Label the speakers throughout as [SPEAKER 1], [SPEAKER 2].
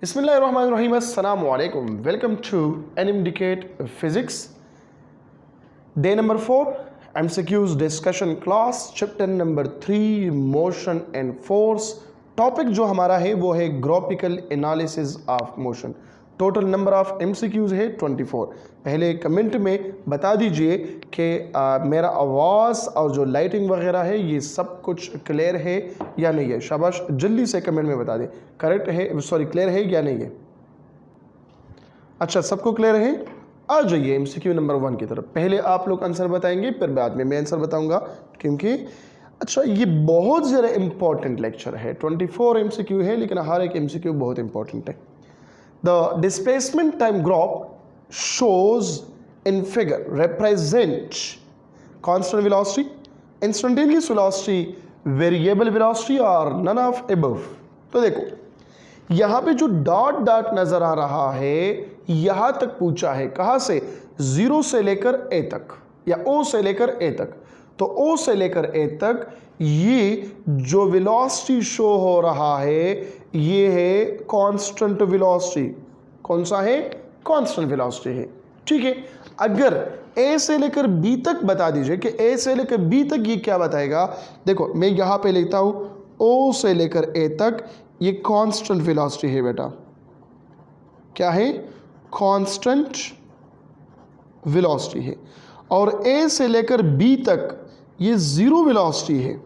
[SPEAKER 1] Bismillahirrahmanirrahim. Assalamu alaikum. Welcome to Indicate Physics. Day number 4, MCQs discussion class, chapter number 3, motion and force. Topic जो हमारा है वो है graphical analysis of motion. Total number of MCQs है 24. पहले comment में बता दीजिए कि मेरा आवाज़ और जो लाइटिंग वगैरह है ये सब कुछ क्लियर है या नहीं है. शाबाश, जल्दी से कमेंट में बता दें करेक्ट है, सॉरी क्लियर है या नहीं है. अच्छा, सबको क्लियर है. आ जाइए MCQ नंबर 1 की तरफ. पहले आप लोग आंसर बताएंगे, फिर बाद में मैं आंसर बताऊंगा, क्योंकि अच्छा ये बहुत ज़्यादा इम्पॉर्टेंट लेक्चर है. 24 MCQ है, लेकिन हर एक MCQ बहुत इम्पॉर्टेंट है. The displacement time graph shows in figure represent constant velocity, instantaneous velocity, variable velocity और नन ऑफ अबव. तो देखो यहाँ पे जो डॉट डॉट नजर आ रहा है, यहाँ तक पूछा है. कहाँ से? 0 से लेकर A तक या O से लेकर A तक. तो O से लेकर A तक ये जो वेलोसिटी शो हो रहा है ये है कांस्टेंट वेलोसिटी. कौन सा है? कांस्टेंट वेलोसिटी है. ठीक है. अगर A से लेकर B तक बता दीजिए कि A से लेकर B तक ये क्या बताएगा. देखो मैं यहाँ पे लिखता हूँ O से लेकर A तक ये कांस्टेंट वेलोसिटी है बेटा. क्या है? कांस्टेंट वेलोसिटी है. और A से लेकर B तक ये जीरो वेलोसिटी है.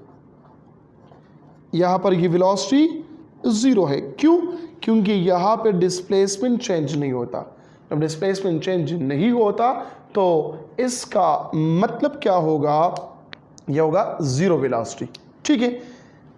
[SPEAKER 1] यहाँ पर ये वेलोसिटी जीरो है. क्यों? क्योंकि यहाँ पे डिस्प्लेसमेंट चेंज नहीं होता. जब डिस्प्लेसमेंट चेंज नहीं होता तो इसका मतलब क्या होगा? यह होगा जीरो वेलोसिटी. ठीक है.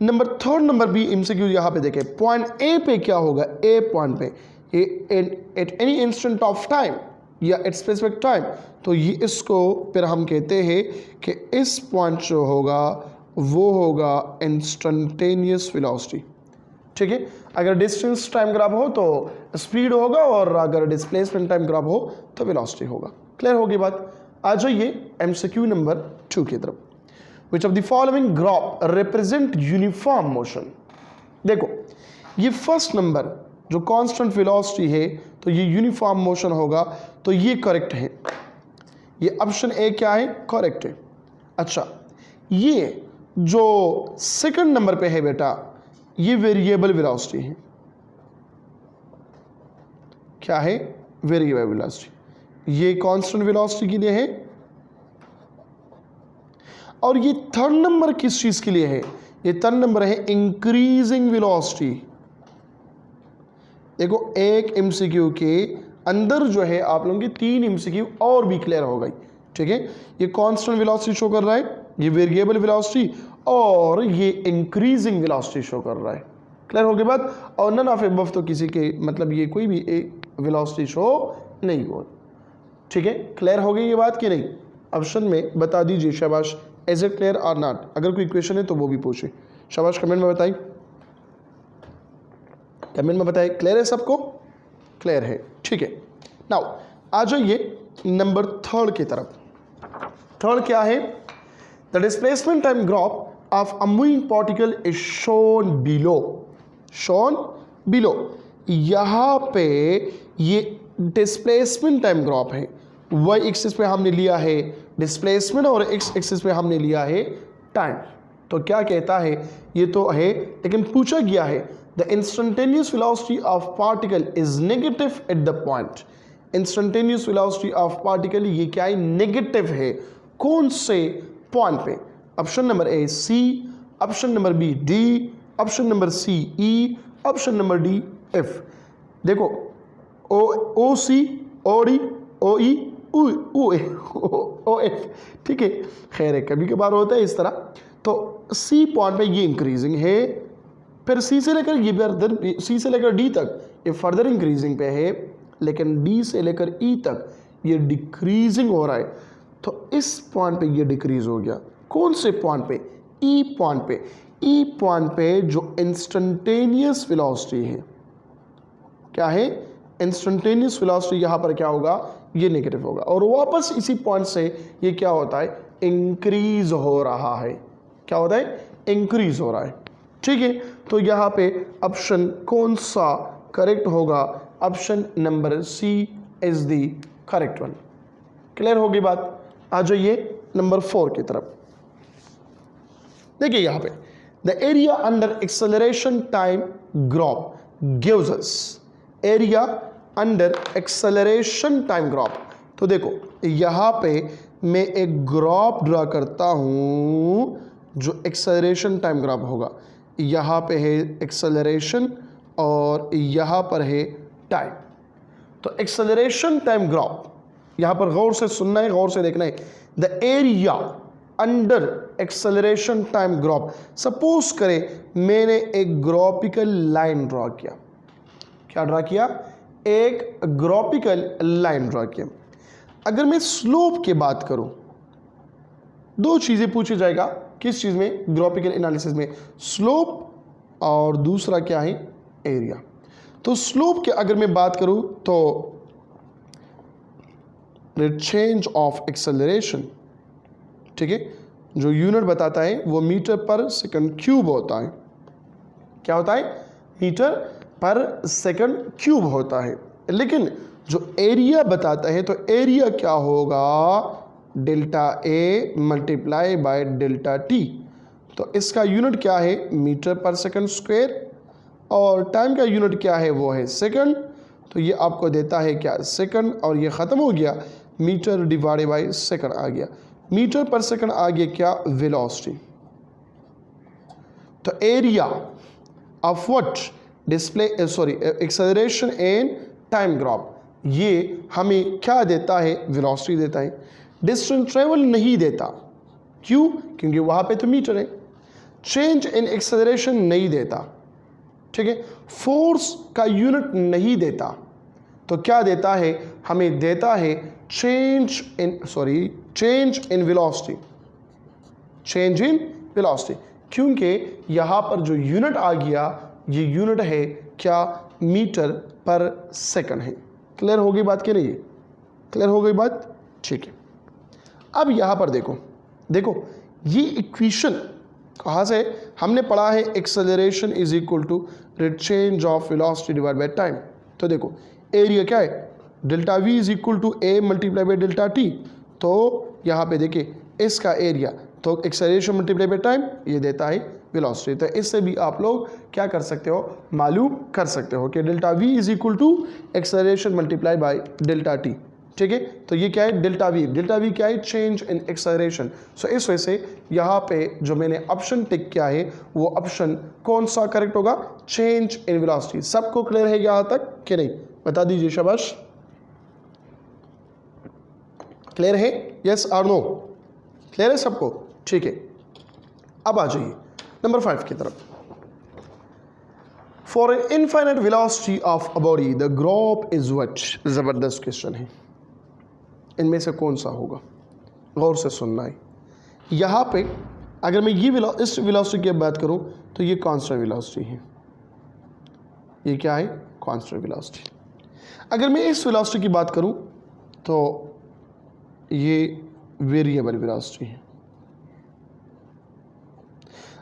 [SPEAKER 1] नंबर 3 नंबर बी MCQ यहाँ पे देखें. पॉइंट ए पे क्या होगा? ए पॉइंट पे at any instant of time या एट स्पेसिफिक टाइम, तो ये इसको फिर हम कहते हैं कि इस पॉइंट जो होगा वो होगा इंस्टेंटेनियस वेलोसिटी. ठीक है. अगर डिस्टेंस टाइम ग्राफ हो तो स्पीड होगा, और अगर डिस्प्लेसमेंट टाइम ग्राफ हो तो वेलोसिटी होगा. क्लियर होगी बात. आ जाइए MCQ नंबर 2 की तरफ. Which of the following graph represent uniform motion. देखो ये फर्स्ट नंबर जो कांस्टेंट वेलोसिटी है तो ये यूनिफॉर्म मोशन होगा, तो ये करेक्ट है. ये ऑप्शन ए क्या है? करेक्ट है. अच्छा, ये जो सेकंड नंबर पे है बेटा ये वेरिएबल वेलोसिटी है. क्या है? Variable velocity. ये कांस्टेंट वेलोसिटी के लिए है. और ये थर्ड नंबर किस चीज के लिए है? ये थर्ड नंबर है इंक्रीजिंग वेलोसिटी. देखो एक MCQ के अंदर जो है आप लोगों की 3 MCQ और भी क्लियर हो गई. ठीक है. ये कांस्टेंट वेलोसिटी शो कर रहा है, ये वेरिएबल वेलोसिटी, और ये इंक्रीजिंग वेलोसिटी शो कर रहा है. क्लियर हो गई बात. और नन ऑफ अबव तो किसी के मतलब ये कोई भी एक वेलोसिटी शो नहीं हो. ठीक है. क्लियर हो गई ये बात कि नहीं? ऑप्शन में बता दीजिए. शाबाश. इज इट क्लियर और नॉट? अगर कोई क्वेश्चन है तो वो भी पूछे. शाबाश, कमेंट में बताइए. कमेंट में बताइए. क्लियर है सबको? क्लियर है. ठीक है. नाउ आ जाइए नंबर 3 की तरफ. थर्ड क्या है? The displacement time graph of a moving particle is shown below. Shown below. यहाँ पे ये डिस्प्लेसमेंट टाइम ग्राफ है. y एक्सिस पे हमने लिया है डिस्प्लेसमेंट और x एक्सिस पे हमने लिया है टाइम. तो क्या कहता है? ये तो है, लेकिन पूछा गया है the instantaneous velocity of particle is negative at the point. Instantaneous velocity of particle ये क्या है? नेगेटिव है. कौन से पॉइंट पे? Option number A C, option number B D, option number C E, option number D F. देखो OC, OD, OE, OF. ठीक है. खैर है, कभी कभार होता है इस तरह. तो C पॉइंट पे ये इंक्रीजिंग है, फिर C से लेकर ये C से लेकर D तक ये फर्दर इंक्रीजिंग पे है, लेकिन D से लेकर E तक ये डिक्रीजिंग हो रहा है. तो इस पॉइंट पे ये डिक्रीज हो गया. कौन से पॉइंट पे? E पॉइंट पे. E पॉइंट पे जो इंस्टेंटेनियस वेलोसिटी है. क्या है? Instantaneous velocity. यहाँ पर क्या होगा? ये नेगेटिव होगा, और वापस इसी पॉइंट से ये क्या होता है? इंक्रीज हो रहा है. क्या होता है? इंक्रीज हो रहा है. ठीक है. तो यहाँ पे ऑप्शन कौन सा करेक्ट होगा option number C is the correct one. Clear होगी बात? आ जाइए नंबर 4 की तरफ। देखिए यहां पे the area under acceleration time graph gives us, area under acceleration time graph. तो देखो यहां पे मैं एक ग्राफ ड्रा करता हूं जो एक्सेलरेशन टाइम ग्राफ होगा। यहां पे है एक्सेलरेशन और यहां पर है टाइम। तो एक्सेलरेशन टाइम ग्राफ यहां पर गौर से सुनना है, गौर से देखना है। The area under acceleration time graph, suppose करें मैंने एक ग्राफिकल लाइन ड्रॉ किया। क्या ड्रॉ किया? एक ग्राफिकल लाइन ड्रॉ किया। अगर मैं स्लोप की बात करूं, दो चीजें पूछी जाएगा किस चीज में? ग्राफिकल एनालिसिस में, स्लोप और दूसरा क्या है? एरिया। तो स्लोप के अगर मैं बात करूं तो रेट चेंज ऑफ एक्सेलरेशन, ठीक है, जो यूनिट बताता है वो मीटर पर सेकंड क्यूब होता है। क्या होता है? मीटर पर सेकंड क्यूब होता है। लेकिन जो एरिया बताता है तो एरिया क्या होगा? Delta A multiply by delta T. तो इसका यूनिट क्या है? मीटर पर सेकंड स्क्वायर। और टाइम का यूनिट क्या है? वो है सेकंड। तो ये आपको देता है क्या? सेकंड। और ये ख़त्म हो गया, मीटर डिवाइडेड बाय सेकंड आ गया। मीटर पर सेकंड आ गया क्या? वेलोसिटी। तो area of what? Display sorry acceleration in time graph, ये हमें क्या देता है? वेलोसिटी देता है। डिस्टेंस ट्रेवल नहीं देता। क्यों? क्योंकि वहां पे तो मीटर है। चेंज इन एक्सेलरेशन नहीं देता, ठीक है। फोर्स का यूनिट नहीं देता। तो क्या देता है? हमें देता है change in velocity, change in velocity. क्योंकि यहां पर जो यूनिट आ गया ये यूनिट है क्या? मीटर पर सेकंड है। क्लियर हो गई बात कि नहीं? क्लियर हो गई बात? ठीक है। अब यहां पर देखो ये इक्वेशन कहां से हमने पढ़ा है? Acceleration is equal to rate change of velocity divide by time. तो देखो एरिया क्या है? Delta V is equal to A multiply by delta T. तो यहाँ पे देखिए इसका एरिया, तो एक्सेलरेशन मल्टीप्लाई बाय टाइम ये देता है वेलोसिटी। तो इससे भी आप लोग क्या कर सकते हो? मालूम कर सकते हो कि delta V is equal to acceleration multiply by delta T, ठीक है। तो ये क्या है? Delta we. डेल्टा वी क्या है? Change in acceleration. सो इस वजह से यहाँ पे जो मैंने ऑप्शन टिक किया है वो ऑप्शन कौन सा करेक्ट होगा? Change in velocity. सबको क्लियर है यहाँ तक कि नहीं? बता दीजिए शाबाश। क्लियर है? यस और नो? क्लियर है सबको? ठीक है। अब आ जाइए नंबर 5 की तरफ। For an infinite velocity of a body the graph is what? जबरदस्त क्वेश्चन है। इनमें से कौन सा होगा? गौर से सुनना है। यहाँ पे अगर मैं इस वेलोसिटी की बात करूँ तो ये कांस्टेंट वेलोसिटी है। ये क्या है? Constant velocity. अगर मैं इस वेलोसिटी की बात करूँ तो ये वेरिएबल वेलोसिटी है।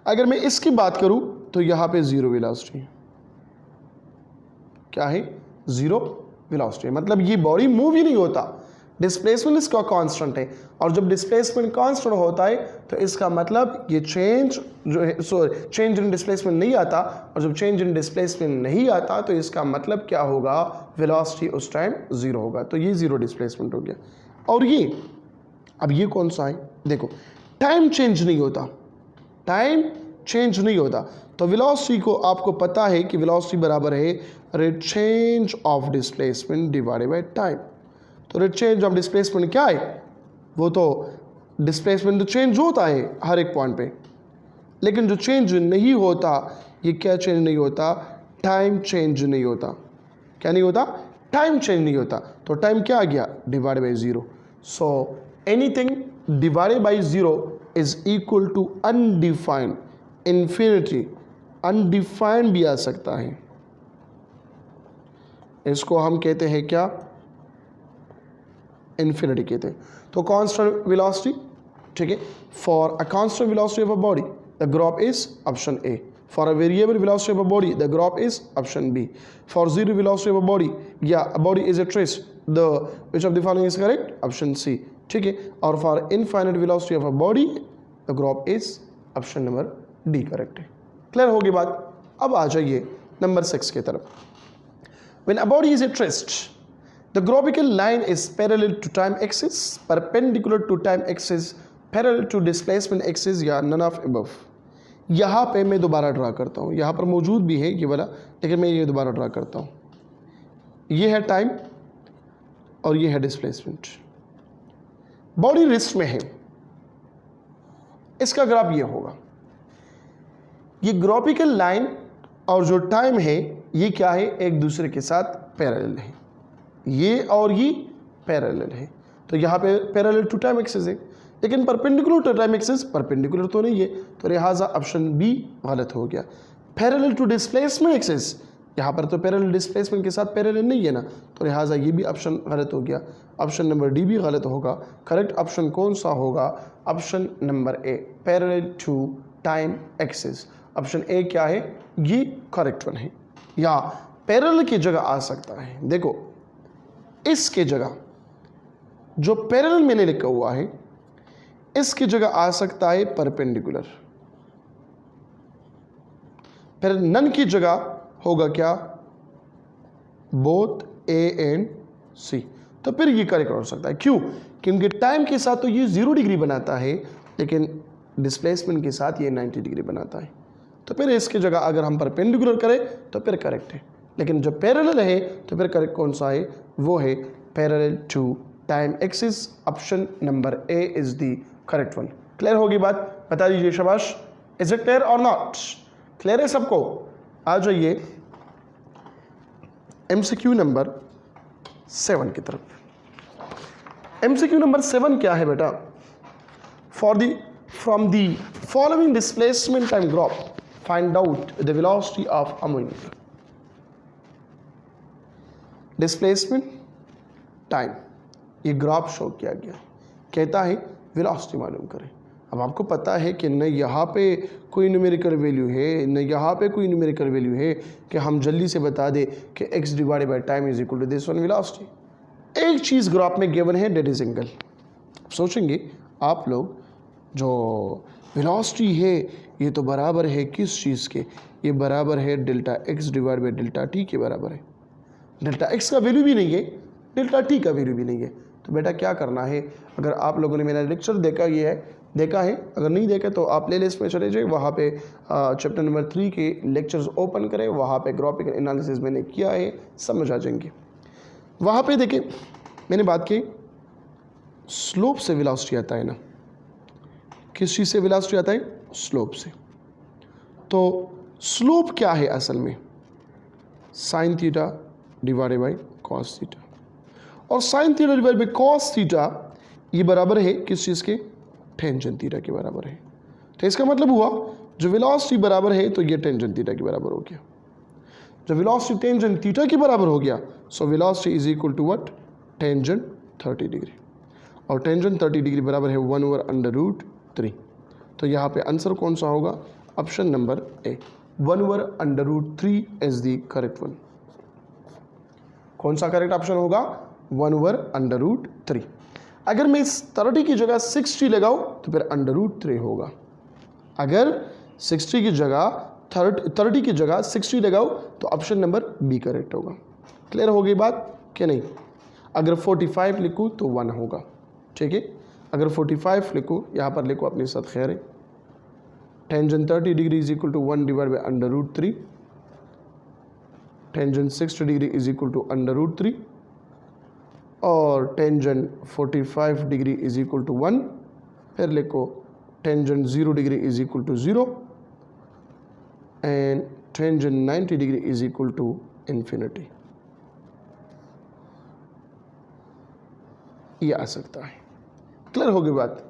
[SPEAKER 1] अगर मैं इसकी बात करूँ तो यहाँ पे जीरो वेलोसिटी है। क्या है? Zero velocity. मतलब ये बॉडी मूव ही नहीं होता, डिस्प्लेसमेंट इसका कांस्टेंट है। और जब डिस्प्लेसमेंट कांस्टेंट होता है तो इसका मतलब ये चेंज जो है चेंज इन डिस्प्लेसमेंट नहीं आता। और जब चेंज इन डिस्प्लेसमेंट नहीं आता तो इसका मतलब क्या होगा? वेलोसिटी उस टाइम जीरो होगा। तो ये जीरो डिस्प्लेसमेंट हो गया। और ये अब ये कौन सा है? देखो टाइम चेंज नहीं होता, टाइम चेंज नहीं होता। तो वेलोसिटी को आपको पता है कि वेलोसिटी बराबर है rate change of displacement divided by time. तो रेट चेंज ऑफ डिस्प्लेसमेंट क्या है? वो तो डिस्प्लेसमेंट तो चेंज होता है हर एक पॉइंट पे, लेकिन जो चेंज नहीं होता ये क्या चेंज नहीं होता? टाइम चेंज नहीं होता। क्या नहीं होता? टाइम चेंज नहीं होता। तो टाइम क्या आ गया? Divide by zero. So anything divided by zero is equal to undefined, infinity. Undefined भी आ सकता है, इसको हम कहते हैं क्या? इन्फिनिटी कहते हैं। तो कांस्टेंट वेलोसिटी, ठीक है। For a constant velocity of a body the graph is option A For a variable velocity of a body, the graph is option B. For zero velocity of a body, a body is at rest. Which of the following is correct? Option C. ठीक है. और for infinite velocity of a body, the graph is option number D correct है. Clear होगी बात. अब आ जाइए number 6 की तरफ. When a body is at rest, the graphical line is parallel to time axis, perpendicular to time axis, parallel to displacement axis या none of above. यहाँ पे मैं दोबारा ड्रा करता हूँ. यहाँ पर मौजूद भी है ये वाला, लेकिन मैं ये दोबारा ड्रा करता हूँ. ये है टाइम और ये है डिस्प्लेसमेंट. बॉडी रेस्ट में है. इसका ग्राफ ये होगा. ये ग्राफिकल लाइन और जो टाइम है ये क्या है? एक दूसरे के साथ पैरेलल है. ये और ये पैरेलल है. तो यहाँ पे पैरेलल टू टाइम एक्सिस है, लेकिन perpendicular to time axis perpendicular तो नहीं है. तो लिहाजा ऑप्शन बी गलत हो गया. पैरेलल टू डिस्प्लेसमेंट एक्सिस, यहाँ पर तो पैरेलल डिस्प्लेसमेंट के साथ पैरेलल नहीं है ना, तो लिहाजा ये भी ऑप्शन गलत हो गया. ऑप्शन नंबर डी भी गलत होगा. करेक्ट ऑप्शन कौन सा होगा? Option number A, parallel to time axis. Option A क्या है? ये करेक्ट वन है. या पैरेलल की जगह आ सकता है, देखो इसके जगह जो पैरेलल मैंने लिखा हुआ है इसकी जगह आ सकता है परपेंडिकुलर. फिर नन की जगह होगा क्या? बोथ ए एंड सी. तो फिर ये करेक्ट हो सकता है. क्यों? क्योंकि टाइम के साथ तो ये 0 डिग्री बनाता है, लेकिन डिस्प्लेसमेंट के साथ ये 90 डिग्री बनाता है. तो फिर इसकी जगह अगर हम परपेंडिकुलर करें तो फिर करेक्ट है. लेकिन जब पैरेलल है तो फिर करेक्ट कौन सा है? वो है parallel to time axis. Option number A is the correct one. Clear होगी बात? बता दीजिए शाबाश. इज इट क्लियर और नॉट? क्लियर है सबको? आ जाइए एमसीक्यू नंबर 7 की तरफ. एमसीक्यू नंबर 7 क्या है बेटा? From the following displacement time graph find out the velocity of a moving. Displacement time ये ग्राफ शो किया गया, कहता है वेलोसिटी मालूम करें. अब आपको पता है कि न यहाँ पे कोई न्यूमेरिकल वैल्यू है न यहाँ पे कोई न्यूमेरिकल वैल्यू है कि हम जल्दी से बता दें कि x divided by time is equal to this one velocity. एक चीज़ ग्राफ में गिवन है, डेट इज एंगल. सोचेंगे आप लोग जो वेलोसिटी है ये तो बराबर है किस चीज़ के? ये बराबर है delta x divide by delta T के बराबर है. डेल्टा x का वैल्यू भी नहीं है, डेल्टा टी का वैल्यू भी नहीं है. तो बेटा क्या करना है? अगर आप लोगों ने मेरा लेक्चर देखा है, अगर नहीं देखा तो आप प्ले लिस्ट में चले जाइए, वहाँ पे चैप्टर नंबर 3 के लेक्चर्स ओपन करें. वहाँ पे ग्राफिकल एनालिसिस मैंने किया है, समझ आ जाएंगे. वहाँ पे देखें मैंने बात की स्लोप से वेलोसिटी आता है ना. किस चीज़ से वेलोसिटी आता है? स्लोप से. तो स्लोप क्या है असल में? Sine theta divided by cos theta. और sine theta divide by cos theta ये बराबर है किस चीज़ के? टेंजेंट थीटा के बराबर है. तो इसका मतलब हुआ जो वेलोसिटी बराबर है तो ये टेंजेंट थीटा के बराबर हो गया. जब वेलोसिटी टेंजेंट थीटा के बराबर हो गया so velocity is equal to what? Tangent 30 degree. और टेंजेंट 30 डिग्री बराबर है 1/√3. तो यहाँ पे आंसर कौन सा होगा? Option number A, 1/√3 is the correct one. कौन सा करेक्ट ऑप्शन होगा? 1/√3. अगर मैं इस 30 की जगह 60 लगाऊं तो फिर √3 होगा. अगर 60 की जगह 30 की जगह 60 लगाओ तो ऑप्शन नंबर बी करेक्ट होगा. क्लियर हो गई बात कि नहीं? अगर 45 लिखूँ तो 1 होगा. ठीक है, अगर 45 लिखूँ, यहाँ पर लिखो अपने साथ खैर है. Tangent 30 degree is equal to 1 divide by √3. Tangent 60 degree is equal to √3 और tangent 45 degree is equal to 1. फिर लिखो tangent 0 degree is equal to 0 and tangent 90 degree is equal to infinity. ये आ सकता है. क्लियर हो गई बात?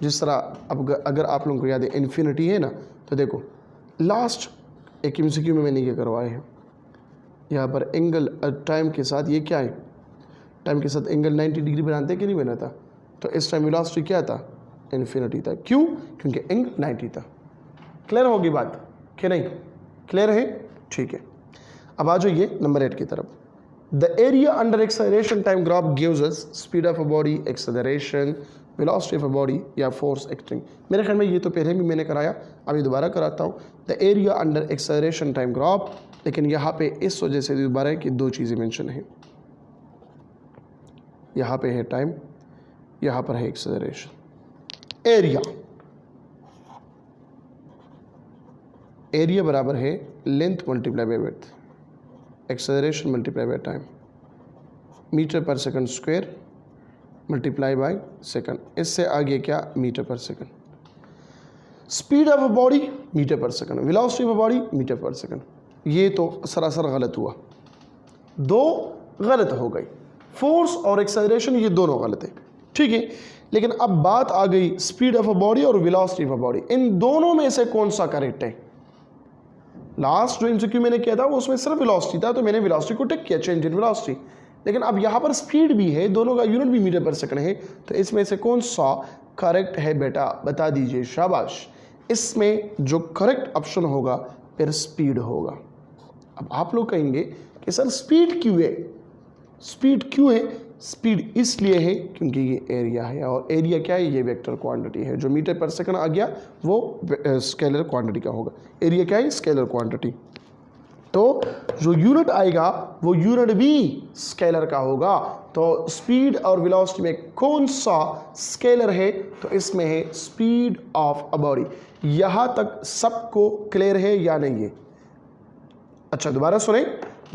[SPEAKER 1] जिस तरह अब अगर आप लोगों को याद है इन्फिनिटी है ना, तो देखो लास्ट एक एमसीक्यू में मैंने ये करवाए हैं. यहाँ पर एंगल टाइम के साथ ये क्या है? टाइम के साथ एंगल 90 डिग्री बनाते कि नहीं बनाता? तो इस टाइम वेलोसिटी क्या था? इन्फिनिटी था. क्यों? क्योंकि एंगल 90 था. क्लियर होगी बात? कि नहीं? क्लियर है? ठीक है, अब आ जाइए नंबर 8 की तरफ। The area under acceleration time graph gives us speed of a body, acceleration, velocity of a body या फोर्स एक्टिंग। मेरे ख्याल में ये तो पहले भी मैंने कराया, अभी दोबारा कराता हूँ। The area under acceleration time graph, लेकिन यहाँ पे इस वजह से दोबारा है कि दो चीज़ें मेंशन हैं। यहाँ पे है टाइम, यहाँ पर है एक्सेलरेशन। एरिया बराबर है length multiply by width, acceleration multiply by time, metre पर second square multiply by second. इससे आगे क्या? मीटर पर second. Speed of a body metre पर second, velocity of a body metre पर सेकंड। ये तो सरासर गलत हुआ, दो गलत हो गई। फोर्स और एक्सेलरेशन ये दोनों गलत है, ठीक है। लेकिन अब बात आ गई स्पीड ऑफ अ बॉडी और वेलोसिटी ऑफ अ बॉडी, इन दोनों में से कौन सा करेक्ट है? लास्ट जो एमसीक्यू मैंने किया था वो उसमें सिर्फ वेलोसिटी था, तो मैंने वेलोसिटी को टिक किया, चेंज इन वेलोसिटी। लेकिन अब यहाँ पर स्पीड भी है, दोनों का यूनिट भी मीटर पर सेकंड है, तो इसमें से कौन सा करेक्ट है बेटा? बता दीजिए, शाबाश। इसमें जो करेक्ट ऑप्शन होगा फिर स्पीड होगा। अब आप लोग कहेंगे कि सर स्पीड क्यों है? स्पीड क्यों है? स्पीड इसलिए है क्योंकि ये एरिया है, और एरिया क्या है? ये वेक्टर क्वांटिटी है। जो मीटर पर सेकंड आ गया वो स्केलर क्वांटिटी का होगा। एरिया क्या है? Scalar quantity. तो जो यूनिट आएगा वो यूनिट भी स्केलर का होगा। तो स्पीड और वेलोसिटी में कौन सा स्केलर है? तो इसमें है स्पीड ऑफ अ बॉडी। यहाँ तक सबको क्लियर है या नहीं है? अच्छा, दोबारा सुने।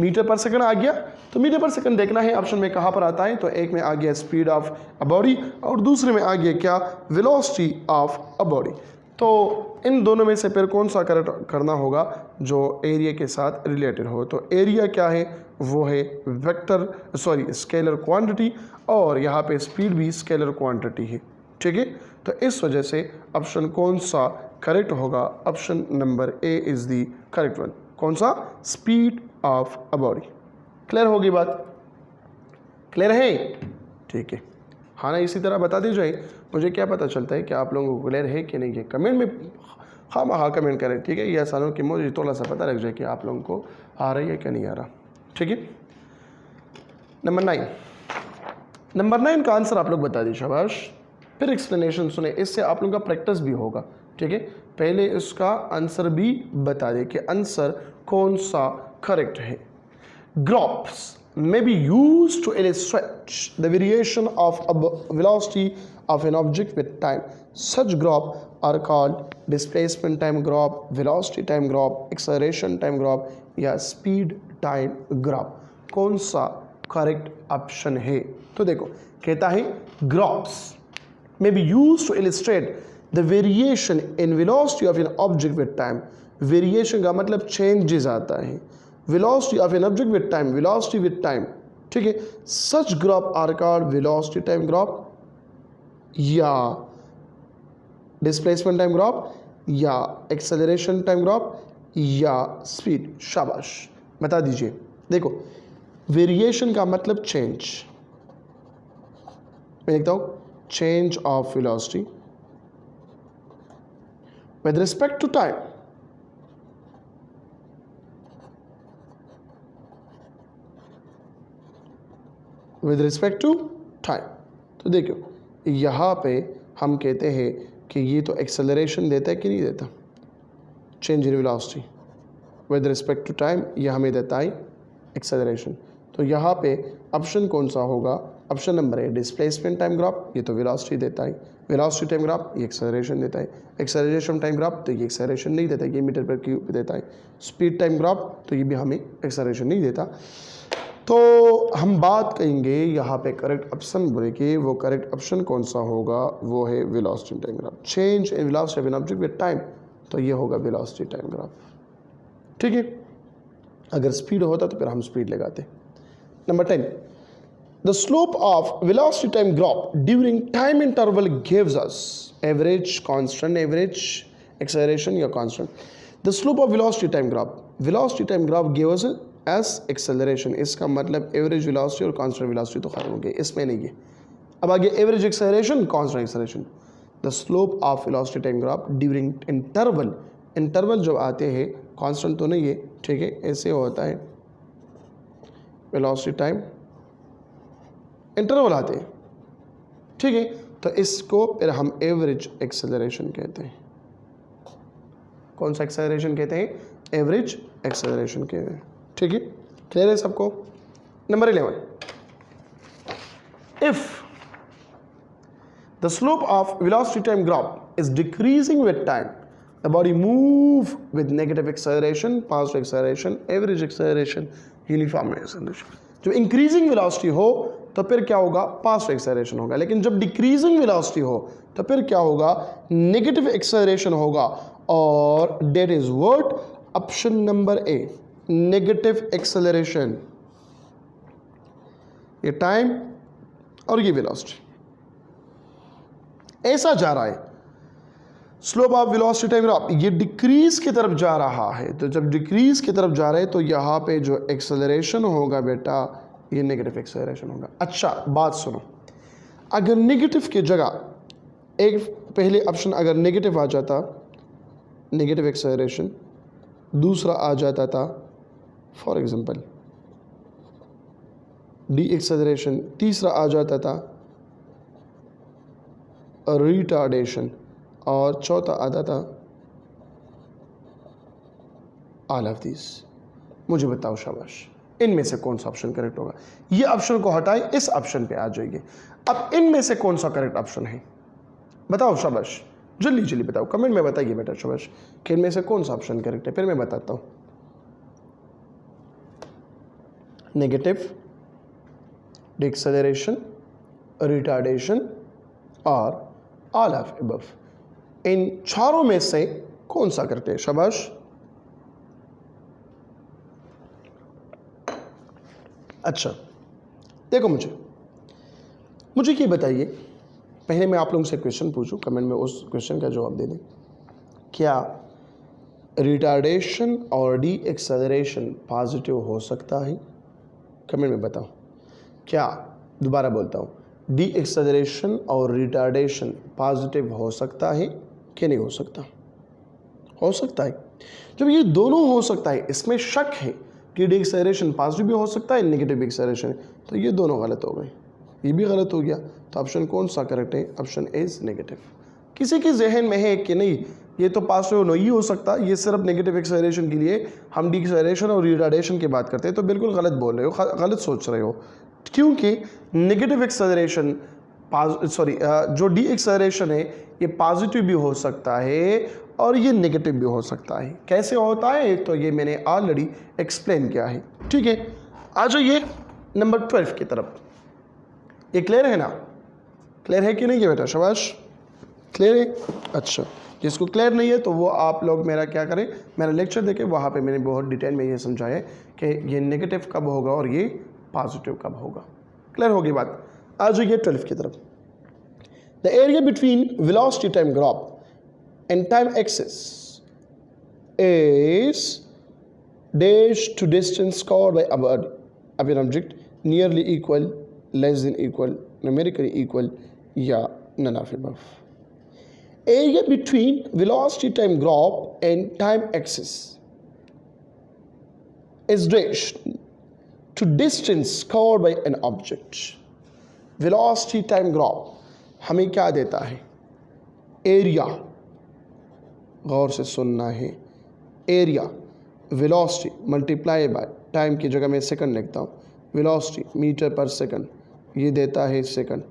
[SPEAKER 1] मीटर पर सेकंड आ गया, तो मीटर पर सेकंड देखना है ऑप्शन में कहाँ पर आता है। तो एक में आ गया स्पीड ऑफ अ बॉडी और दूसरे में आ गया क्या? Velocity of a body. तो इन दोनों में से फिर कौन सा करेक्ट करना होगा जो एरिया के साथ रिलेटेड हो? तो एरिया क्या है? वो है स्केलर क्वांटिटी, और यहाँ पे स्पीड भी स्केलर क्वांटिटी है, ठीक है। तो इस वजह से ऑप्शन कौन सा करेक्ट होगा? Option number A is the correct one. कौन सा? Speed of a body. Clear होगी बात? क्लियर है? ठीक है, हाँ ना? इसी तरह बता दीजिए, मुझे क्या पता चलता है कि आप लोगों को क्लियर है कि नहीं है। कमेंट में हाँ कमेंट करें, ठीक है। ये आसानों कि मुझे थोड़ा सा पता लग जाए कि आप लोगों को आ रही है कि नहीं आ रहा, ठीक है। नंबर 9 का आंसर आप लोग बता दीजिए, शाबाश। फिर एक्सप्लेनेशन सुने, इससे आप लोगों का प्रैक्टिस भी होगा, ठीक है। पहले इसका आंसर भी बता दें कि आंसर कौन सा करेक्ट है। Graphs may be used to illustrate the variation of a velocity of an object with time. Such graphs are called displacement time graph, velocity time graph, acceleration time graph या speed time graph। कौन सा correct option है? तो देखो, कहता है graphs may be used to illustrate the variation in velocity of an object with time। Variation का मतलब चेंजेस आता है। velocity of an object with time, velocity with time, ठीक है। such graph are called velocity time graph या displacement time graph या acceleration time graph या speed। शाबाश, बता दीजिए। देखो, वेरिएशन का मतलब चेंज, मैं लिखता हूँ change of velocity with respect to time। With respect to time. तो देखो, यहाँ पे हम कहते हैं कि ये तो एक्सेलरेशन देता है कि नहीं देता? Change in velocity with respect to time, ये हमें देता है एक्सेलरेशन। तो यहाँ पे ऑप्शन कौन सा होगा? ऑप्शन नंबर है डिस्प्लेसमेंट टाइम ग्राफ, ये तो वेलोसिटी देता है। वेलोसिटी टाइम ग्राफ ये एक्सेलरेशन देता है। एक्सेलरेशन टाइम ग्राफ तो ये एक्सेलरेशन नहीं देता, ये मीटर पर क्यूब देता है। स्पीड टाइम ग्राफ तो ये भी हमें एक्सेलरेशन नहीं देता। तो हम बात करेंगे यहाँ पे करेक्ट ऑप्शन बोले कि वो करेक्ट ऑप्शन कौन सा होगा? वो है velocity time graph. Change in velocity of an object with time, तो ये होगा वेलोसिटी टाइम ग्राफ, ठीक है। अगर स्पीड होता तो फिर हम स्पीड लगाते। Number 10, the slope of velocity time graph during time interval gives us average, constant, average, acceleration या constant. The slope of velocity time graph, velocity time graph gives us as acceleration. इसका मतलब average velocity और constant velocity तो खत्म हो गई, इसमें नहीं है। अब आगे average acceleration, constant acceleration. The slope of velocity time graph during interval interval जब आते हैं, कांस्टेंट तो नहीं है, ठीक है, ऐसे होता है वेलोसिटी टाइम इंटरवल आते हैं, ठीक है, तो इसको फिर हम एवरेज एक्सेलरेशन कहते हैं। कौन सा एक्सेलरेशन कहते हैं? एवरेज एक्सेलरेशन कहते हैं, ठीक है, क्लियर है सबको? Number 11, if the slope of velocity time graph is decreasing with time, the body move with negative acceleration, positive acceleration, average acceleration, uniform acceleration। जब इंक्रीजिंग वेलोसिटी हो तो फिर क्या होगा? पॉजिटिव एक्सेलरेशन होगा। लेकिन जब डिक्रीजिंग वेलोसिटी हो तो फिर क्या होगा? नेगेटिव एक्सेलरेशन होगा। और that is what? Option number A, negative acceleration. ये टाइम और ये वेलोसिटी ऐसा जा रहा है, slope of velocity time graph ये डिक्रीज की तरफ जा रहा है। तो जब डिक्रीज की तरफ जा रहा है तो यहाँ पे जो एक्सेलरेशन होगा बेटा, ये नेगेटिव एक्सेलरेशन होगा। अच्छा बात सुनो, अगर नेगेटिव की जगह एक पहले ऑप्शन अगर नेगेटिव आ जाता, नेगेटिव एक्सेलरेशन, दूसरा आ जाता था फॉर एग्जांपल डी एक्सेलरेशन, तीसरा आ जाता था रिटार्डेशन, और चौथा आता था ऑल ऑफ दिस। मुझे बताओ शाबाश, इनमें से कौन सा ऑप्शन करेक्ट होगा? ये ऑप्शन को हटाए, इस ऑप्शन पे आ जाइए। अब इनमें से कौन सा करेक्ट ऑप्शन है? बताओ शाबाश, जल्दी जल्दी बताओ, कमेंट में बताइए बेटा शाबाश कि इनमें से कौन सा ऑप्शन करेक्ट है। फिर मैं बताता हूं, नेगेटिव, डिक्सेलरेशन, रिटार्डेशन और ऑल ऑफ अबव। इन चारों में से कौन सा करते हैं? शाबाश। अच्छा देखो, मुझे ये बताइए, पहले मैं आप लोगों से क्वेश्चन पूछूं, कमेंट में उस क्वेश्चन का जवाब दे दें। क्या रिटार्डेशन और डी एक्सेलरेशन पॉजिटिव हो सकता है? कमेंट में बताओ। क्या, दोबारा बोलता हूँ, डी एक्सेलरेशन और रिटार्डेशन पॉजिटिव हो सकता है कि नहीं हो सकता? हो सकता है। जब ये दोनों हो सकता है, इसमें शक है कि डी एक्सेलरेशन पॉजिटिव भी हो सकता है, नेगेटिव एक्सेलरेशन, तो ये दोनों गलत हो गए, ये भी गलत हो गया। तो ऑप्शन कौन सा करेक्ट है? Option A is negative. किसी के जहन में है कि नहीं ये तो पॉजिटिव नहीं हो सकता, ये सिर्फ नेगेटिव एक्सेलरेशन के लिए हम डी एक्सेलरेशन और रिटार्डेशन की बात करते हैं, तो बिल्कुल गलत बोल रहे हो, गलत सोच रहे हो। क्योंकि नेगेटिव एक्सेलरेशन जो डी एक्सेलरेशन है ये पॉजिटिव भी हो सकता है और ये नेगेटिव भी हो सकता है। कैसे होता है तो ये मैंने ऑलरेडी एक्सप्लेन किया है, ठीक है। आ जाइए नंबर 12 की तरफ। ये क्लियर है ना? क्लियर है कि नहीं है बेटा? शाबाश, क्लियर है। अच्छा, जिसको क्लियर नहीं है तो वो आप लोग मेरा क्या करें, मेरा लेक्चर देखें, वहाँ पे मैंने बहुत डिटेल में ये समझाया कि ये नेगेटिव कब होगा और ये पॉजिटिव कब होगा। क्लियर होगी बात? आ जाइए 12 की तरफ। The area between velocity time graph and time axis is dash to distance covered by अब an object nearly equal, less than equal, numerically equal या none of above. Area between velocity time graph and time axis is dashed to distance covered by an object. Velocity time graph हमें क्या देता है? Area, गौर से सुनना है, area velocity multiply by time की जगह मैं सेकंड लिखता हूँ, वेलोसिटी मीटर पर सेकंड, ये देता है सेकंड,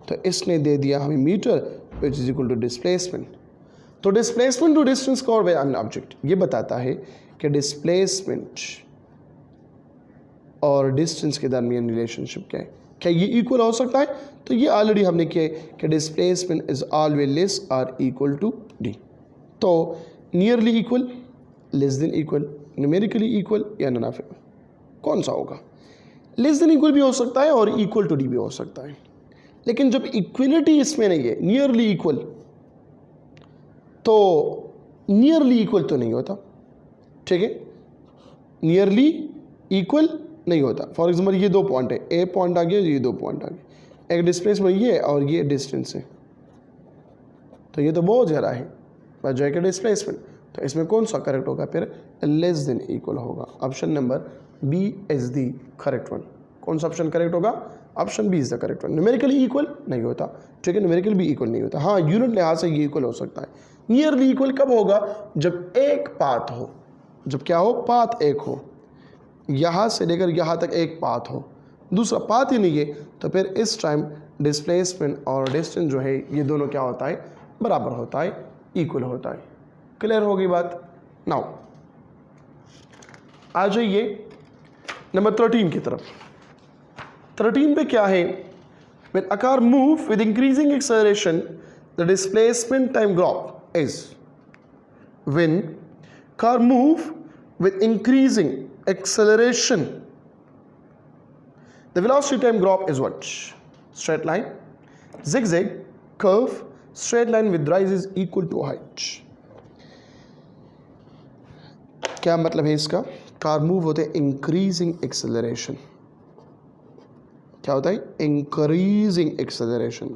[SPEAKER 1] तो इसने दे दिया हमें metre which is equal to displacement। तो displacement to distance covered by an object ये बताता है कि डिस्प्लेसमेंट और डिस्टेंस के दरमियान रिलेशनशिप क्या है, क्या ये इक्वल हो सकता है? तो ये ऑलरेडी हमने किया कि डिस्प्लेसमेंट इज ऑलवेज लेस और इक्वल टू डी। तो nearly equal, less than equal, numerically equal या नन ऑफ इक्वल, कौन सा होगा? लेस देन इक्वल भी हो सकता है और इक्वल टू डी भी हो सकता है। लेकिन जब इक्वलिटी इसमें नहीं है, नियरली इक्वल, तो नियरली इक्वल तो नहीं होता, ठीक है, नियरली इक्वल नहीं होता। फॉर एग्जांपल ये दो पॉइंट है, ए पॉइंट आ गया, ये दो पॉइंट आ गए, एक डिस्प्लेसमेंट ये और ये डिस्टेंस है, तो ये तो बहुत ज़्यादा है बजाय के डिस्प्लेसमेंट। तो इसमें कौन सा करेक्ट होगा फिर, लेस देन इक्वल होगा। Option number B is the correct one. कौन सा ऑप्शन करेक्ट होगा, option B is the correct one. Numerically equal नहीं होता, ठीक है, न्यूमेरिकल भी इक्वल नहीं होता। हाँ, यूनिट लिहाज से ये इक्वल हो सकता है। नियरली इक्वल कब होगा, जब एक पाथ हो, जब क्या हो, पाथ एक हो, यहाँ से लेकर यहाँ तक एक पाथ हो, दूसरा पाथ ही नहीं है, तो फिर इस टाइम डिस्प्लेसमेंट और डिस्टेंस जो है ये दोनों क्या होता है, बराबर होता है, इक्वल होता है। क्लियर होगी बात। नाउ आ जाइए नंबर 13 की तरफ। 13 पे क्या है, when a car move with increasing acceleration the displacement time graph is, when car move with increasing acceleration the velocity time graph is what, straight line, zigzag, curve, straight line with rise is equal to height। क्या मतलब है इसका, car move होते हैं increasing acceleration, क्या होता है, increasing acceleration,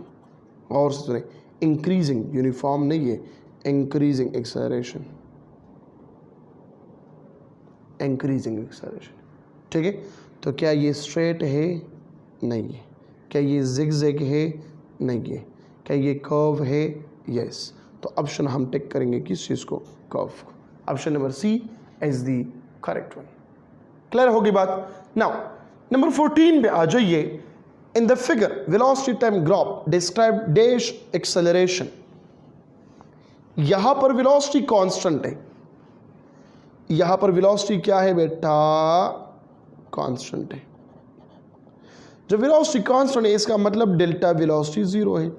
[SPEAKER 1] और सुने इंक्रीजिंग, यूनिफॉर्म नहीं है, इंक्रीजिंग एक्सेलरेशन, इंक्रीजिंग एक्सेलरेशन, ठीक है। तो क्या ये स्ट्रेट है, नहीं है। क्या ये जिगजैग है, नहीं है। क्या ये कर्व है, यस। तो ऑप्शन हम टिक करेंगे किस चीज़ को, कर्व को। Option number C is the correct one. Clear होगी बात। नाउ नंबर 14 पे आ जाइए। In the figure velocity time graph describe dash acceleration. यहां पर वेलोसिटी कांस्टेंट है, यहां पर वेलोसिटी क्या है बेटा, कांस्टेंट है। जब वेलोसिटी कांस्टेंट है इसका मतलब डेल्टा वेलोसिटी जीरो है।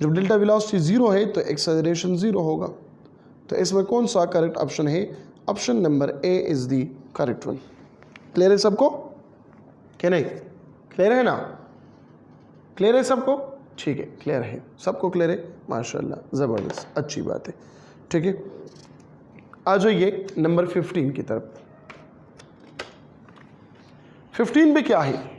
[SPEAKER 1] जब डेल्टा वेलोसिटी जीरो है तो एक्सेलरेशन जीरो होगा। तो इसमें कौन सा करेक्ट ऑप्शन है, option number A is the correct one. Clear है सबको, क्या नहीं, क्लियर है ना, क्लियर है सबको, ठीक है, क्लियर है सबको, क्लियर है, माशाल्लाह, ज़बरदस्त, अच्छी बात है, ठीक है। आ जाइए नंबर 15 की तरफ। 15 पे क्या है,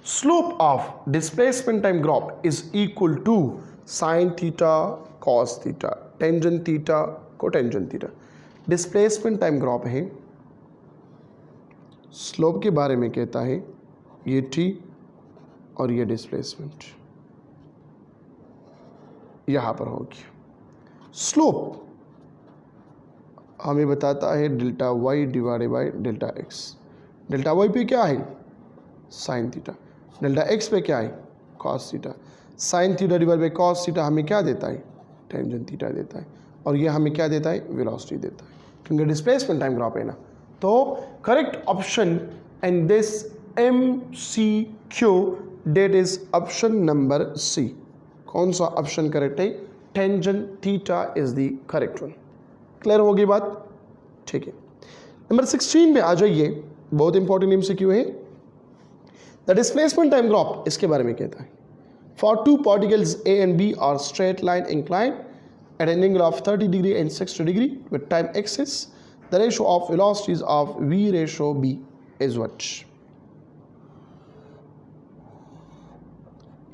[SPEAKER 1] slope of displacement time graph is equal to sine theta cos theta tangent theta cotangent theta. Displacement time graph है, स्लोप के बारे में कहता है, ये टी और ये डिस्प्लेसमेंट यहां पर होगी। स्लोप हमें बताता है delta Y divided by delta X. Delta Y पे क्या है, साइन थीटा, डेल्टा एक्स पे क्या है, cos theta. Sign theta divide by cos theta हमें क्या देता है, टेंजेंट थीटा देता है, और ये हमें क्या देता है, वेलोसिटी देता है, क्योंकि डिस्प्लेसमेंट टाइम ग्राफ है ना। तो correct option in this MCQ that is option number C. कौन सा ऑप्शन करेक्ट है, tangent theta is the correct one. Clear होगी बात, ठीक है। नंबर 16 में आ जाइए, बहुत इंपॉर्टेंट MCQ है। द डिस्प्लेसमेंट टाइम ग्राफ इसके बारे में कहता है, for two particles A and B are straight line inclined at an angle of 30 degree and 60 degree with time axis, the ratio of velocities of V ratio B is what?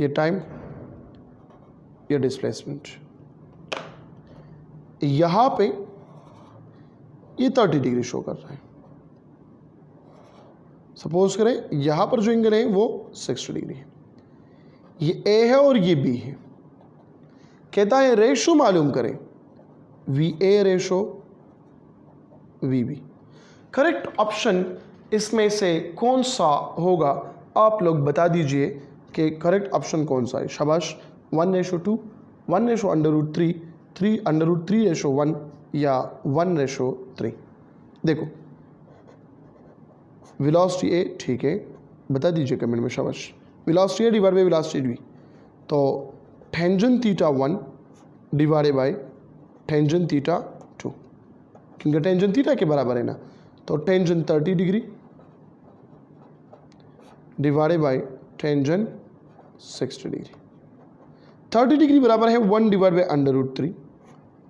[SPEAKER 1] ये time, ये displacement, यहां पे ये 30 degree show कर रहा है। Suppose करें यहां पर जो एंगल है वो 60 डिग्री है, ये A है और ये B है। कहता है रेशो मालूम करें, VA ratio VB। Correct option इसमें से कौन सा होगा, आप लोग बता दीजिए कि करेक्ट ऑप्शन कौन सा है। शाबाश। 1:2, 1/√3, 3/√3:1 या 1:3। देखो वेलोसिटी A, ठीक है, बता दीजिए कमेंट में, शाबाश। Velocity A divide by velocity B, तो tangent theta 1 divided by tangent theta 2, क्योंकि टेंजेंट थीटा के बराबर है ना। तो tangent 30 degree divided by tangent 60 degree. 30 degree बराबर है 1 डिवाइड बाई √3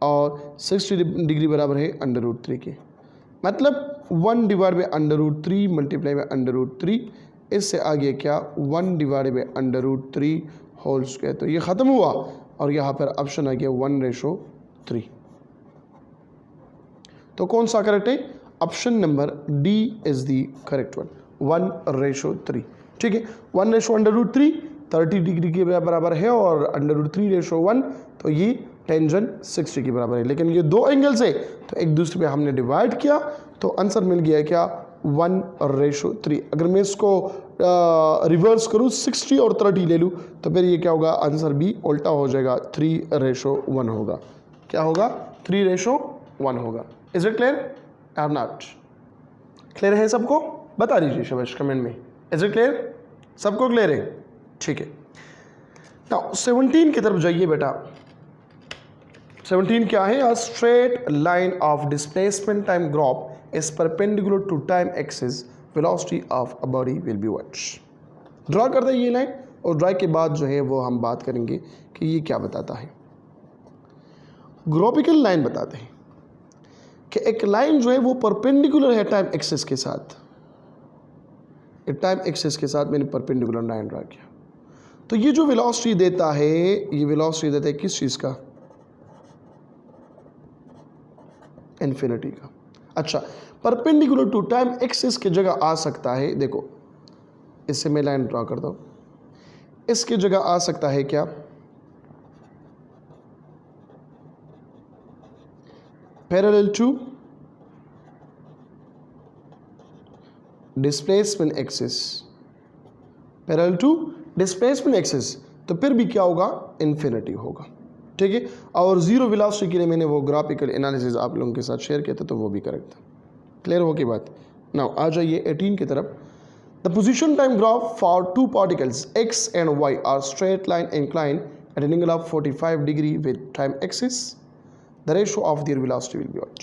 [SPEAKER 1] और 60 डिग्री बराबर है √3 के। मतलब 1 डिवाइड बाई √3 मल्टीप्लाई बाई √3, इससे आगे क्या, 1 डिवाइड बाई √3 होल स्क्वायर। तो ये ख़त्म हुआ और यहाँ पर ऑप्शन आ गया 1:3। तो कौन सा करेक्ट है? Option number D is the correct one, 1:3। ठीक है, 1:√3 30 डिग्री के बराबर है और √3:1 तो ये टेंजेंट 60 के बराबर है। लेकिन ये दो एंगल से तो एक दूसरे पे हमने डिवाइड किया तो आंसर मिल गया क्या? 1:3। अगर मैं इसको रिवर्स करूँ 60 और 30 ले लूँ तो फिर ये क्या होगा? आंसर भी उल्टा हो जाएगा, 3:1 होगा। क्या होगा? 3:1 होगा। इज इट क्लियर और नॉट? क्लियर है सबको? बता दीजिए शबाश कमेंट में। Is it clear? सबको क्लियर है? ठीक है। नाउ 17 की तरफ जाइए बेटा। 17 क्या है? A straight line of displacement time graph is perpendicular to time axis, velocity of a body will be what? Draw कर दें ये लाइन और ड्रॉ के बाद जो है वो हम बात करेंगे कि ये क्या बताता है। ग्राफिकल लाइन बताते हैं कि एक लाइन जो है वो परपेंडिकुलर है टाइम एक्सिस के साथ। टाइम एक्सिस के साथ मैंने परपेंडिकुलर लाइन ड्रॉ किया तो ये जो वेलोसिटी देता है, ये वेलोसिटी देता है किस चीज़ का? इन्फिनिटी का। अच्छा, परपेंडिकुलर टू टाइम एक्सिस की जगह आ सकता है, देखो इससे मैं लाइन ड्रॉ करता हूं, इसकी जगह आ सकता है क्या? Parallel to displacement axis, parallel to displacement axis, तो फिर भी क्या होगा? इन्फिनिटी होगा। ठीक है, और जीरो वेलोसिटी के लिए मैंने वो ग्राफिकल एनालिसिस आप लोगों के साथ शेयर किया था तो वो भी करेक्ट था। क्लियर हो की बात? नाउ आ जाइए 18 की तरफ। The position time graph for two particles x and y are straight line incline at an angle of 45 degree with time axis, the ratio of their velocity will be what?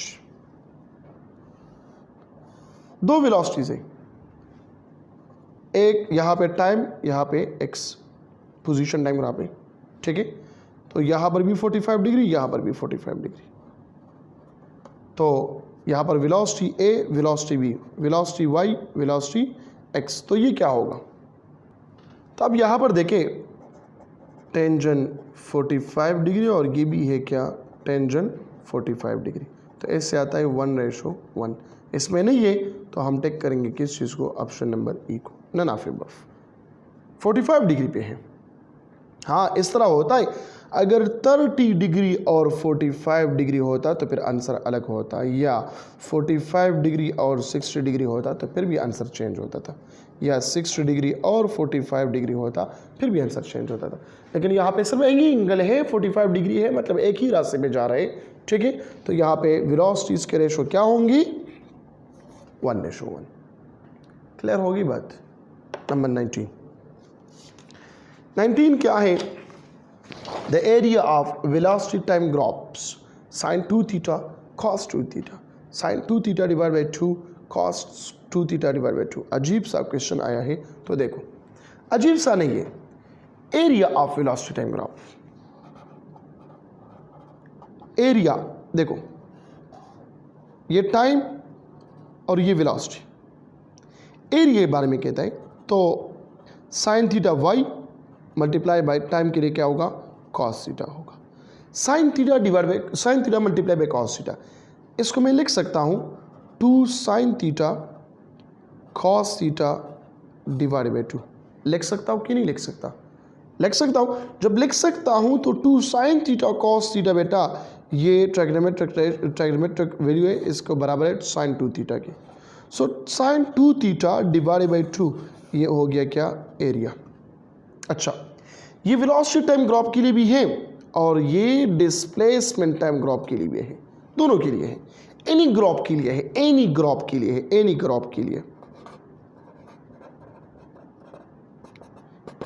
[SPEAKER 1] दो velocities है, एक यहाँ पे time, यहाँ पे x position time graph है। ठीक है, तो यहाँ पर भी 45 डिग्री, यहाँ पर भी 45 डिग्री, तो यहाँ पर velocity a, velocity b, velocity y, velocity x, तो ये क्या होगा? तो अब यहाँ पर देखें टेंजेंट 45 डिग्री और ये भी है क्या? टेंजेंट 45 डिग्री, तो इससे आता है 1:1। इसमें नहीं है तो हम टेक करेंगे किस चीज़ को? ऑप्शन नंबर ई को, नन ऑफ अबव। 45 डिग्री पे है। हाँ, इस तरह होता है, अगर 30 डिग्री और 45 डिग्री होता तो फिर आंसर अलग होता, या 45 डिग्री और 60 डिग्री होता तो फिर भी आंसर चेंज होता था, या 60 डिग्री और 45 डिग्री होता फिर भी आंसर चेंज होता था। लेकिन यहाँ पे सिर्फ एक ही एंगल है, 45 डिग्री है, मतलब एक ही रास्ते में जा रहे हैं। ठीक है, तो यहाँ पे वेलोसिटीज के रेशो क्या होंगी? 1:1। क्लियर होगी बात? नंबर 19 क्या है? The area of velocity time graphs sin 2 theta cos 2 theta, sin 2 theta divided by 2 cos 2 theta divided by 2। अजीब सा क्वेश्चन आया है, तो देखो अजीब सा नहीं है। Area of velocity time graph, area देखो, ये टाइम और ये वेलोसिटी, एरिया के बारे में कहता है तो sine theta y multiply by time के लिए क्या होगा? कॉस थीटा होगा। Sine theta divide by sine theta multiply by cos theta, इसको मैं लिख सकता हूँ 2 sine theta cos theta divide by 2। लिख सकता हूँ कि नहीं लिख सकता? लिख सकता हूँ। जब लिख सकता हूँ तो 2 साइन थीटा कॉस थीटा बेटा ये ट्रायग्रामेट्रिक वैल्यू है, इसको बराबर है साइन 2 थीटा के। So sine 2 theta divide by 2 ये हो गया क्या? एरिया। अच्छा, ये वेलोसिटी टाइम ग्राफ के लिए भी है और ये डिस्प्लेसमेंट टाइम ग्राफ के लिए भी है, दोनों के लिए है। एनी ग्राफ के लिए है, एनी ग्राफ के लिए है, एनी ग्राफ के लिए,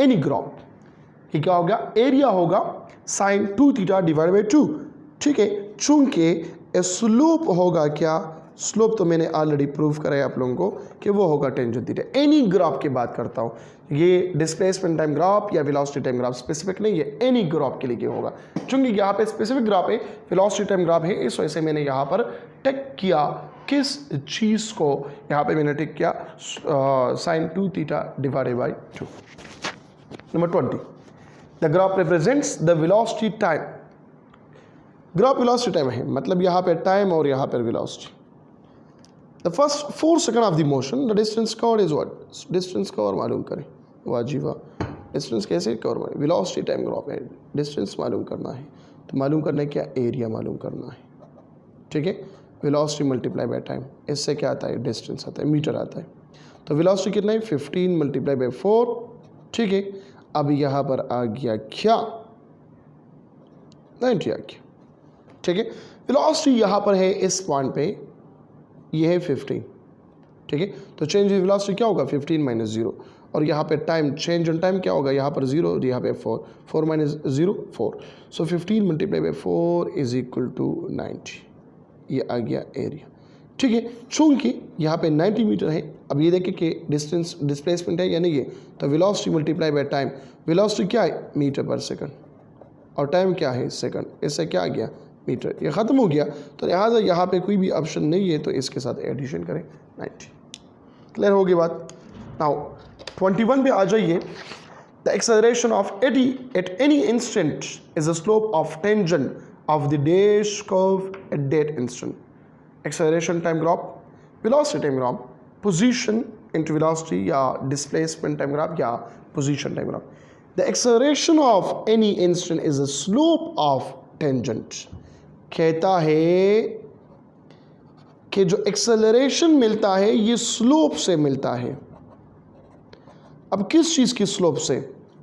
[SPEAKER 1] एनी ग्राफ। ये क्या होगा? एरिया होगा साइन 2 थीटा डिवाइड बाई 2। ठीक है, चूंकि स्लोप होगा क्या? स्लोप तो मैंने ऑलरेडी प्रूव कराया आप लोगों को कि वो होगा टेंजेंट थीटा। एनी ग्राफ की बात करता हूँ, ये डिस्प्लेसमेंट टाइम ग्राफ या वेलोसिटी टाइम ग्राफ स्पेसिफिक नहीं है, एनी ग्राफ के लिए क्या होगा। चूंकि यहाँ पे स्पेसिफिक ग्राफ है, वेलोसिटी टाइम ग्राफ है, इस वजह से मैंने यहाँ पर टेक किया किस चीज़ को? यहाँ पे मैंने टेक किया sine 2 theta divided by 2। Number 20, the graph represents the velocity time. Graph velocity time है, मतलब यहाँ पे टाइम और यहाँ पर velocity. The first 4 second of the motion the distance covered is what, distance cover मालूम करें। वाह जी वाह, डिस्टेंस कैसे कवर मालूम, वेलोसिटी टाइम ग्राफ है, डिस्टेंस मालूम करना है, तो मालूम करना है क्या, एरिया मालूम करना है, ठीक है। वेलोसिटी मल्टीप्लाई बाय टाइम, इससे क्या आता है, डिस्टेंस आता है, मीटर आता है। तो वेलोसिटी कितना है, 15 मल्टीप्लाई बाय 4, ठीक है। अब यहाँ पर आ गया क्या, 90 आ गया, ठीक है। वेलोसिटी यहाँ पर है इस पॉइंट पे, ये है 15, ठीक है। तो चेंज इन वेलोसिटी क्या होगा, 15 माइनस 0, और यहाँ पे टाइम, चेंज इन टाइम क्या होगा, यहाँ पर 0 और यहाँ पे 4, 4 minus 0 4, so 15 multiply by 4 is equal to 90, ये आ गया एरिया, ठीक है। चूंकि यहाँ पे 90 मीटर है, अब ये देखिए कि डिस्टेंस डिस्प्लेसमेंट है या नहीं है, तो velocity multiply by time, velocity क्या है, मीटर पर सेकंड, और टाइम क्या है, सेकंड, इससे क्या आ गया, मीटर, ये ख़त्म हो गया। तो लिहाजा यहाँ पे कोई भी ऑप्शन नहीं है, तो इसके साथ एडिशन करें 90। क्लियर होगी बात। नाउ 21 पे आ जाइए। The acceleration of at any instant is the slope of tangent of the dash curve at that instant. Acceleration time graph, velocity time graph, position into velocity या डिस्प्लेसमेंट टाइम ग्राफ या position time graph. The acceleration of any instant is the slope of tangent. कहता है कि जो acceleration मिलता है ये slope से मिलता है। अब किस चीज़ की स्लोप से,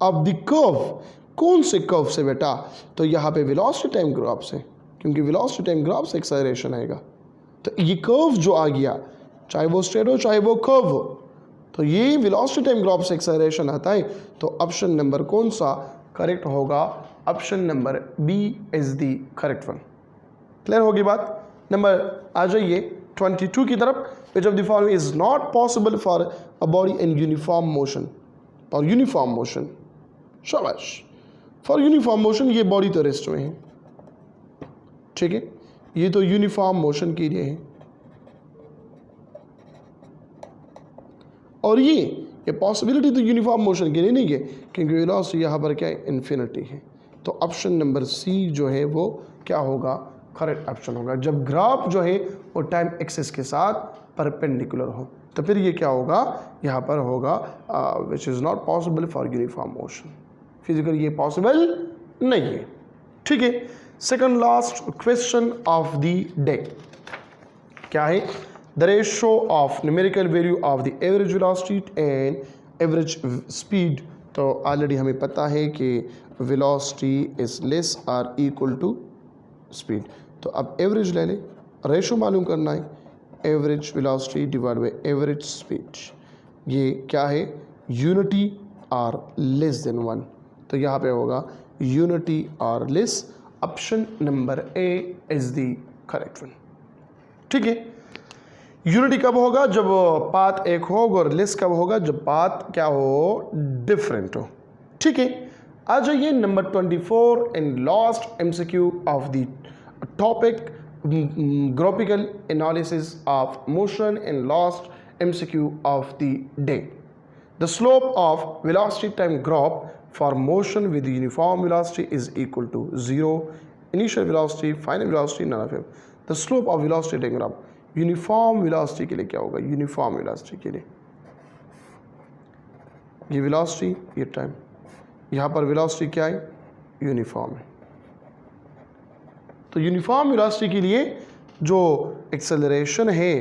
[SPEAKER 1] अब द कर्व, कौन से कर्व से बेटा, तो यहाँ पे वेलोसिटी टाइम ग्राफ से, क्योंकि वेलोसिटी टाइम ग्राफ से एक्सेलरेशन आएगा। तो ये कर्व जो आ गया, चाहे वो स्ट्रेट हो चाहे वो कर्व हो, तो ये वेलोसिटी टाइम ग्राफ से एक्सेलरेशन आता है। तो ऑप्शन नंबर कौन सा करेक्ट होगा, option number B is the correct one. Clear होगी बात। नंबर आ जाइए 22 की तरफ। Which of the following is not possible for a body in uniform motion, और यूनिफॉर्म मोशन, शाबाश, फॉर यूनिफॉर्म मोशन, ये बॉडी तो रेस्ट में है, ठीक है, ये तो यूनिफॉर्म मोशन के लिए है, और ये पॉसिबिलिटी तो यूनिफॉर्म मोशन के लिए नहीं है, क्योंकि वेलोसिटी यहाँ पर क्या है, इन्फिनिटी है। तो ऑप्शन नंबर सी जो है वो क्या होगा, करेक्ट ऑप्शन होगा, जब ग्राफ जो है वो टाइम एक्सिस के साथ परपेंडिकुलर हो, तो फिर ये क्या होगा, यहाँ पर होगा which is not possible for uniform motion, physical ये पॉसिबल नहीं है, ठीक है। Second last question of the day क्या है, the ratio of numerical value of the average velocity and average speed. तो ऑलरेडी हमें पता है कि velocity is less or equal to speed, तो अब एवरेज ले लें, रेशो मालूम करना है, average velocity divide by average speed, ये क्या है, यूनिटी आर लेस देन 1, तो यहाँ पे होगा unity or less, option number A is the correct one, ठीक है। यूनिटी कब होगा, जब पाथ एक होगा, और लेस कब होगा, जब पाथ क्या हो, डिफरेंट हो, ठीक है। आ जाइए number 24 and last MCQ of the topic graphical analysis of motion and last MCQ of the day. The slope of velocity time graph for motion with uniform velocity is equal to 0, initial velocity, final velocity, none of it. The slope of velocity time graph, uniform velocity के लिए क्या होगा, uniform velocity के लिए ये velocity, ये time, यहाँ पर वेलोसिटी क्या है, यूनिफॉर्म है, तो यूनिफॉर्म वेलोसिटी के लिए जो एक्सेलरेशन है,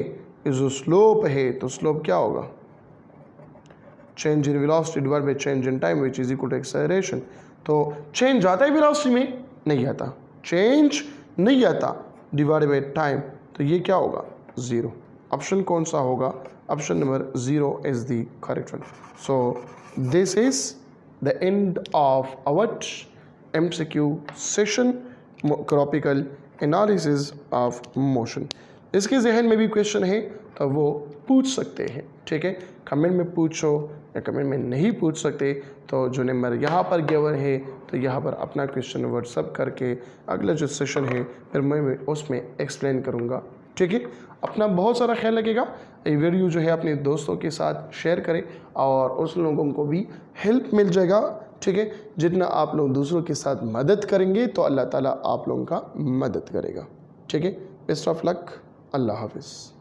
[SPEAKER 1] जो स्लोप है, तो स्लोप क्या होगा, change in velocity divide by change in time which is equal to acceleration. तो चेंज आता है वेलोसिटी में, नहीं आता, चेंज नहीं आता, डिवाइड बाय टाइम, तो ये क्या होगा, 0। ऑप्शन कौन सा होगा, option number 0 is the correct one. So this is the end of our MCQ session, graphical analysis of motion। इसके जहन में भी क्वेश्चन है तो वो पूछ सकते हैं, ठीक है, कमेंट में पूछो, या कमेंट में नहीं पूछ सकते तो जो नंबर यहाँ पर गिवन है, तो यहाँ पर अपना क्वेश्चन व्हाट्सअप करके अगला जो सेशन है फिर मैं उसमें एक्सप्लेन करूँगा, ठीक है। अपना बहुत सारा ख्याल रखिएगा, ये वीडियो जो है अपने दोस्तों के साथ शेयर करें और उस लोगों को भी हेल्प मिल जाएगा, ठीक है। जितना आप लोग दूसरों के साथ मदद करेंगे तो अल्लाह ताला आप लोगों का मदद करेगा, ठीक है। बेस्ट ऑफ लक, अल्लाह हाफिज़।